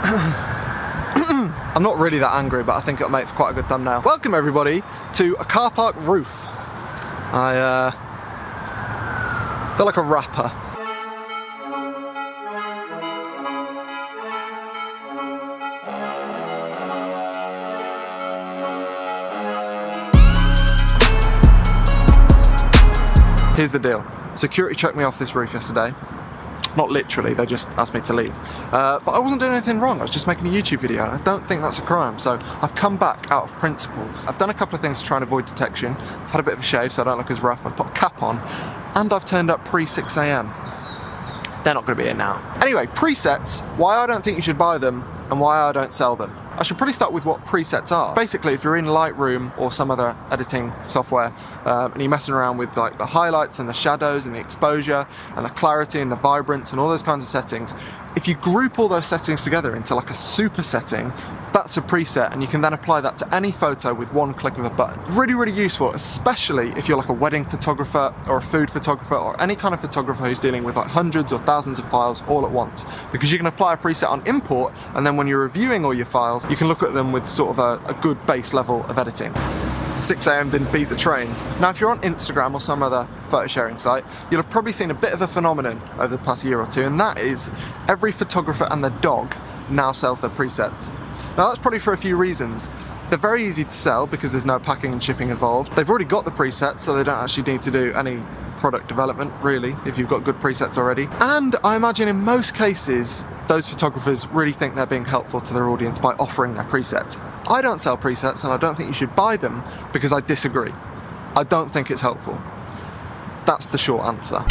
I'm not really that angry, but I think it'll make for quite a good thumbnail. Welcome everybody to a car park roof. I feel like a rapper. Here's the deal. Security checked me off this roof yesterday. Not literally, they just asked me to leave. But I wasn't doing anything wrong, I was just making a YouTube video, and I don't think that's a crime, so I've come back out of principle. I've done a couple of things to try and avoid detection. I've had a bit of a shave so I don't look as rough, I've put a cap on, and I've turned up pre-6 AM. They're not going to be here now. Anyway, presets, why I don't think you should buy them, and why I don't sell them. I should probably start with what presets are. Basically, if you're in Lightroom or some other editing software and you're messing around with like the highlights and the shadows and the exposure and the clarity and the vibrance and all those kinds of settings, if you group all those settings together into like a super setting, that's a preset, and you can then apply that to any photo with one click of a button. Really, really useful, especially if you're like a wedding photographer or a food photographer or any kind of photographer who's dealing with like hundreds or thousands of files all at once. Because you can apply a preset on import, and then when you're reviewing all your files, you can look at them with sort of a good base level of editing. 6 AM didn't beat the trains. Now, if you're on Instagram or some other photo sharing site, you'll have probably seen a bit of a phenomenon over the past year or two, and that is every photographer and their dog now sells their presets. Now, that's probably for a few reasons. They're very easy to sell because there's no packing and shipping involved. They've already got the presets, so they don't actually need to do any product development, really, if you've got good presets already. And I imagine in most cases, those photographers really think they're being helpful to their audience by offering their presets. I don't sell presets, and I don't think you should buy them because I disagree. I don't think it's helpful. That's the short answer.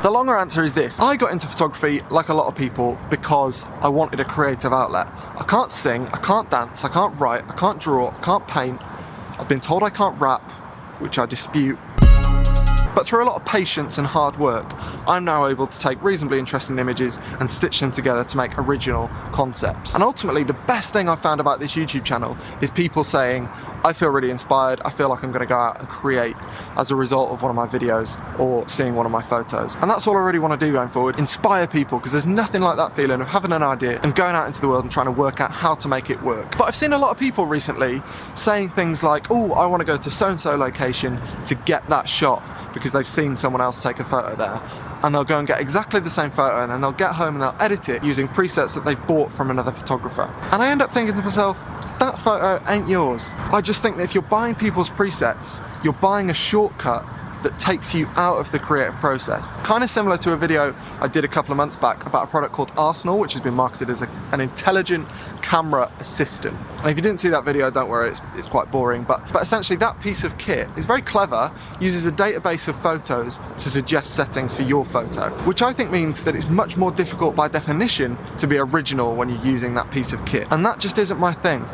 The longer answer is this. I got into photography, like a lot of people, because I wanted a creative outlet. I can't sing, I can't dance, I can't write, I can't draw, I can't paint. I've been told I can't rap, which I dispute. But through a lot of patience and hard work, I'm now able to take reasonably interesting images and stitch them together to make original concepts. And ultimately, the best thing I've found about this YouTube channel is people saying, I feel really inspired, I feel like I'm going to go out and create as a result of one of my videos or seeing one of my photos. And that's all I really want to do going forward, inspire people, because there's nothing like that feeling of having an idea and going out into the world and trying to work out how to make it work. But I've seen a lot of people recently saying things like, oh, I want to go to so-and-so location to get that shot, because they've seen someone else take a photo there, and they'll go and get exactly the same photo, and then they'll get home and they'll edit it using presets that they've bought from another photographer. And I end up thinking to myself, that photo ain't yours. I just think that if you're buying people's presets, you're buying a shortcut that takes you out of the creative process. Kind of similar to a video I did a couple of months back about a product called Arsenal, which has been marketed as an intelligent camera assistant. And if you didn't see that video, don't worry, it's quite boring, but essentially that piece of kit is very clever, uses a database of photos to suggest settings for your photo, which I think means that it's much more difficult by definition to be original when you're using that piece of kit. And that just isn't my thing.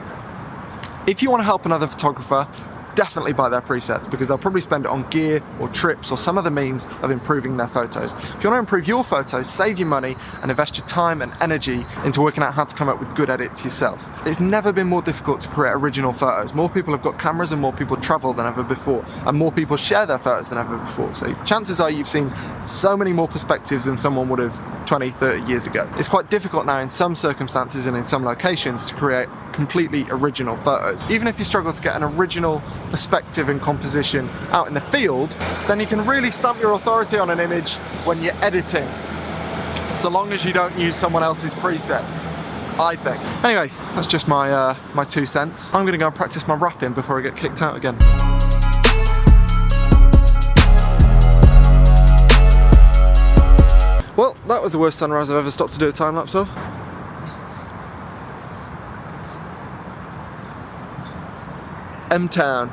If you want to help another photographer, definitely buy their presets, because they'll probably spend it on gear or trips or some other means of improving their photos. If you want to improve your photos, save your money and invest your time and energy into working out how to come up with good edits yourself. It's never been more difficult to create original photos. More people have got cameras and more people travel than ever before, and more people share their photos than ever before. So chances are you've seen so many more perspectives than someone would have 20, 30 years ago. It's quite difficult now in some circumstances and in some locations to create completely original photos. Even if you struggle to get an original perspective and composition out in the field, then you can really stamp your authority on an image when you're editing, so long as you don't use someone else's presets, I think. Anyway, that's just my 2 cents. I'm gonna go and practice my rapping before I get kicked out again. Well, that was the worst sunrise I've ever stopped to do a time lapse of. M-Town.